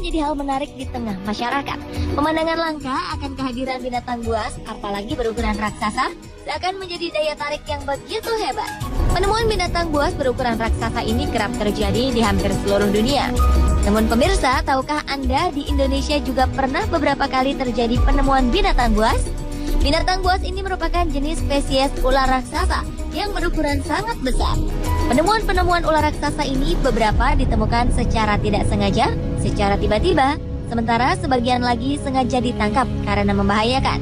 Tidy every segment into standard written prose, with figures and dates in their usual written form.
menjadi hal menarik di tengah masyarakat. Pemandangan langka akan kehadiran binatang buas, apalagi berukuran raksasa, seakan menjadi daya tarik yang begitu hebat. Penemuan binatang buas berukuran raksasa ini kerap terjadi di hampir seluruh dunia. Namun pemirsa, tahukah Anda di Indonesia juga pernah beberapa kali terjadi penemuan binatang buas? Binatang buas ini merupakan jenis spesies ular raksasa yang berukuran sangat besar. Penemuan-penemuan ular raksasa ini beberapa ditemukan secara tidak sengaja, secara tiba-tiba, sementara sebagian lagi sengaja ditangkap karena membahayakan.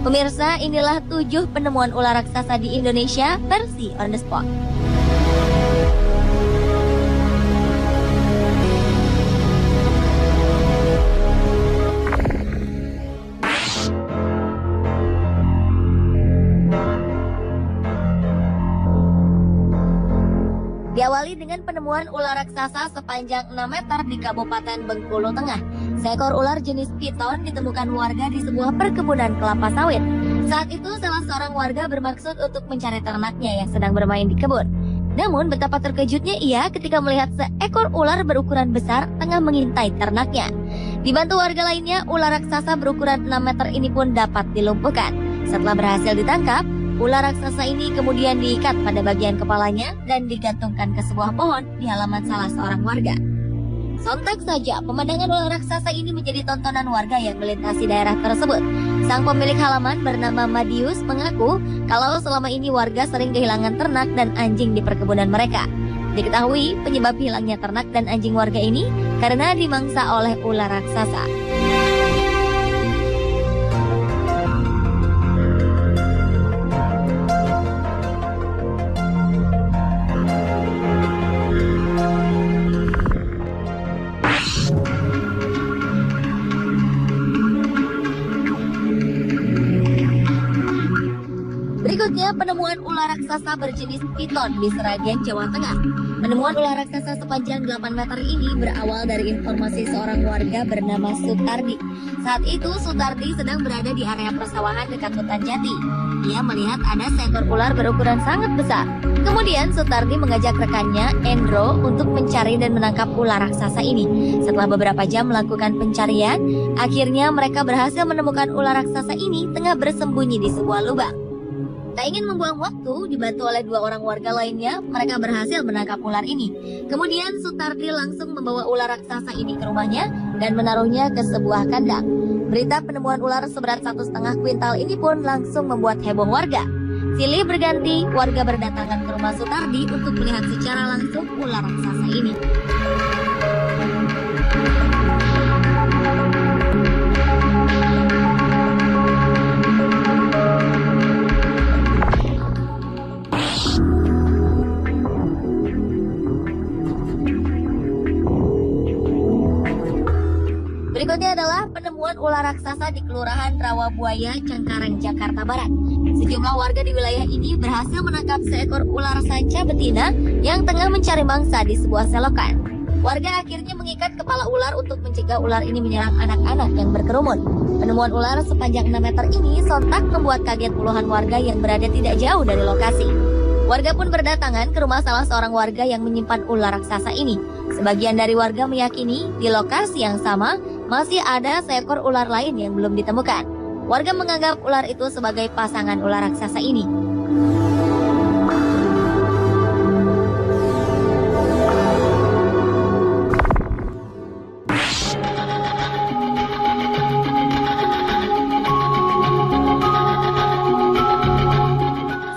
Pemirsa, inilah 7 penemuan ular raksasa di Indonesia versi on the spot. Diawali dengan penemuan ular raksasa sepanjang 6 meter di Kabupaten Bengkulu Tengah. Seekor ular jenis piton ditemukan warga di sebuah perkebunan kelapa sawit. Saat itu salah seorang warga bermaksud untuk mencari ternaknya yang sedang bermain di kebun. Namun betapa terkejutnya ia ketika melihat seekor ular berukuran besar tengah mengintai ternaknya. Dibantu warga lainnya, ular raksasa berukuran 6 meter ini pun dapat dilumpuhkan. Setelah berhasil ditangkap, ular raksasa ini kemudian diikat pada bagian kepalanya dan digantungkan ke sebuah pohon di halaman salah seorang warga. Sontak saja, pemandangan ular raksasa ini menjadi tontonan warga yang melintasi daerah tersebut. Sang pemilik halaman bernama Madius mengaku kalau selama ini warga sering kehilangan ternak dan anjing di perkebunan mereka. Diketahui penyebab hilangnya ternak dan anjing warga ini karena dimangsa oleh ular raksasa. Berikutnya, penemuan ular raksasa berjenis piton di Sragen, Jawa Tengah. Penemuan ular raksasa sepanjang 8 meter ini berawal dari informasi seorang warga bernama Sutardi. Saat itu, Sutardi sedang berada di area persawahan dekat hutan jati. Ia melihat ada seekor ular berukuran sangat besar. Kemudian, Sutardi mengajak rekannya, Endro, untuk mencari dan menangkap ular raksasa ini. Setelah beberapa jam melakukan pencarian, akhirnya mereka berhasil menemukan ular raksasa ini tengah bersembunyi di sebuah lubang. Tak ingin membuang waktu, dibantu oleh 2 orang warga lainnya, mereka berhasil menangkap ular ini. Kemudian Sutardi langsung membawa ular raksasa ini ke rumahnya dan menaruhnya ke sebuah kandang. Berita penemuan ular seberat 1,5 kuintal ini pun langsung membuat heboh warga. Silih berganti, warga berdatangan ke rumah Sutardi untuk melihat secara langsung ular raksasa ini. Berikutnya adalah penemuan ular raksasa di Kelurahan Rawabuaya, Cengkareng, Jakarta Barat. Sejumlah warga di wilayah ini berhasil menangkap seekor ular sanca betina yang tengah mencari mangsa di sebuah selokan. Warga akhirnya mengikat kepala ular untuk mencegah ular ini menyerang anak-anak yang berkerumun. Penemuan ular sepanjang 6 meter ini sontak membuat kaget puluhan warga yang berada tidak jauh dari lokasi. Warga pun berdatangan ke rumah salah seorang warga yang menyimpan ular raksasa ini. Sebagian dari warga meyakini di lokasi yang sama masih ada seekor ular lain yang belum ditemukan. Warga menganggap ular itu sebagai pasangan ular raksasa ini.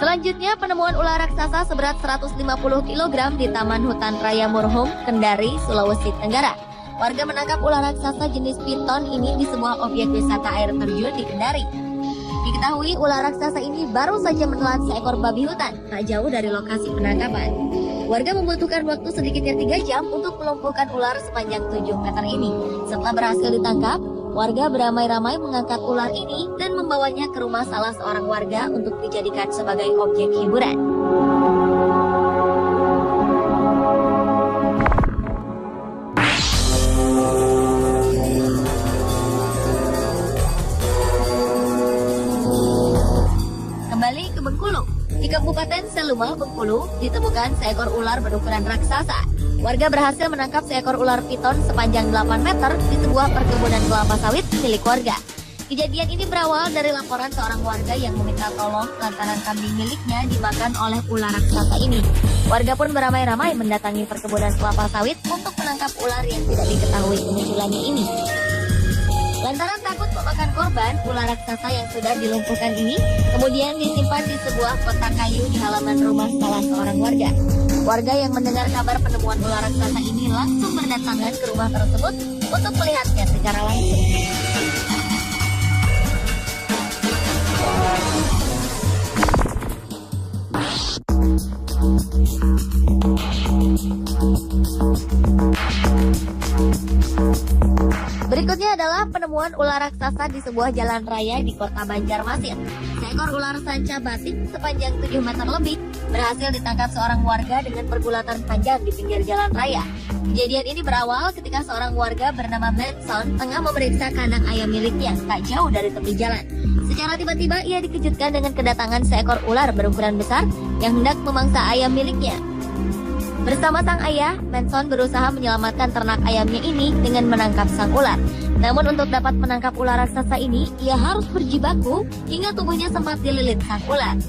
Selanjutnya, penemuan ular raksasa seberat 150 kg di Taman Hutan Raya Murhum, Kendari, Sulawesi Tenggara. Warga menangkap ular raksasa jenis piton ini di sebuah objek wisata air terjun di Kendari. Diketahui ular raksasa ini baru saja menelan seekor babi hutan tak jauh dari lokasi penangkapan. Warga membutuhkan waktu sedikitnya 3 jam untuk melumpuhkan ular sepanjang 7 meter ini. Setelah berhasil ditangkap, warga beramai-ramai mengangkat ular ini dan membawanya ke rumah salah seorang warga untuk dijadikan sebagai objek hiburan. Kembali ke Bengkulu. Di Kabupaten Seluma, Bengkulu, ditemukan seekor ular berukuran raksasa. Warga berhasil menangkap seekor ular piton sepanjang 8 meter di sebuah perkebunan kelapa sawit milik warga. Kejadian ini berawal dari laporan seorang warga yang meminta tolong lantaran kambing miliknya dimakan oleh ular raksasa ini. Warga pun beramai-ramai mendatangi perkebunan kelapa sawit untuk menangkap ular yang tidak diketahui kemunculannya ini. Lantaran takut memakan korban, ular raksasa yang sudah dilumpuhkan ini kemudian disimpan di sebuah kotak kayu di halaman rumah salah seorang warga. Warga yang mendengar kabar penemuan ular raksasa ini langsung berdatangan ke rumah tersebut untuk melihatnya secara langsung. Berikutnya adalah penemuan ular raksasa di sebuah jalan raya di kota Banjarmasin. Seekor ular sanca batik sepanjang 7 meter lebih berhasil ditangkap seorang warga dengan pergulatan panjang di pinggir jalan raya. Kejadian ini berawal ketika seorang warga bernama Benson tengah memeriksa kandang ayam miliknya tak jauh dari tepi jalan. Secara tiba-tiba ia dikejutkan dengan kedatangan seekor ular berukuran besar yang hendak memangsa ayam miliknya. Bersama sang ayah, Benson berusaha menyelamatkan ternak ayamnya ini dengan menangkap sang ular. Namun untuk dapat menangkap ular raksasa ini, ia harus berjibaku hingga tubuhnya sempat dililit sang ular.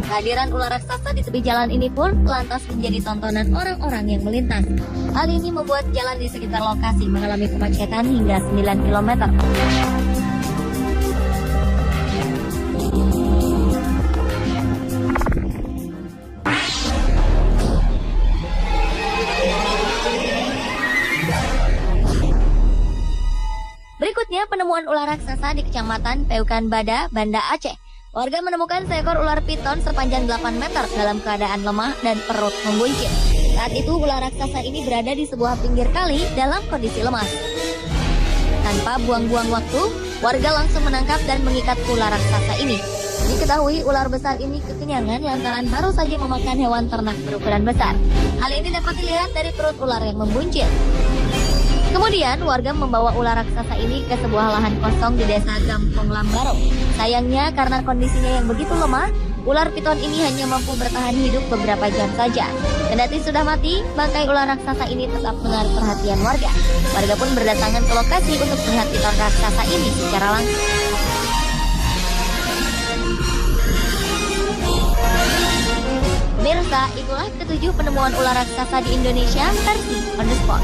Kehadiran ular raksasa di tepi jalan ini pun lantas menjadi tontonan orang-orang yang melintas. Hal ini membuat jalan di sekitar lokasi mengalami kemacetan hingga 9 km. Berikutnya penemuan ular raksasa di Kecamatan Peukan Bada, Banda Aceh. Warga menemukan seekor ular piton sepanjang 8 meter dalam keadaan lemah dan perut membuncit. Saat itu ular raksasa ini berada di sebuah pinggir kali dalam kondisi lemas. Tanpa buang-buang waktu, warga langsung menangkap dan mengikat ular raksasa ini. Diketahui ular besar ini kekenyangan lantaran baru saja memakan hewan ternak berukuran besar. Hal ini dapat dilihat dari perut ular yang membuncit. Kemudian warga membawa ular raksasa ini ke sebuah lahan kosong di desa Gampong Lambaro. Sayangnya karena kondisinya yang begitu lemah, ular piton ini hanya mampu bertahan hidup beberapa jam saja. Kendati sudah mati, bangkai ular raksasa ini tetap menarik perhatian warga. Warga pun berdatangan ke lokasi untuk melihat piton raksasa ini secara langsung. Pemirsa, itulah ketujuh penemuan ular raksasa di Indonesia versi On The Spot.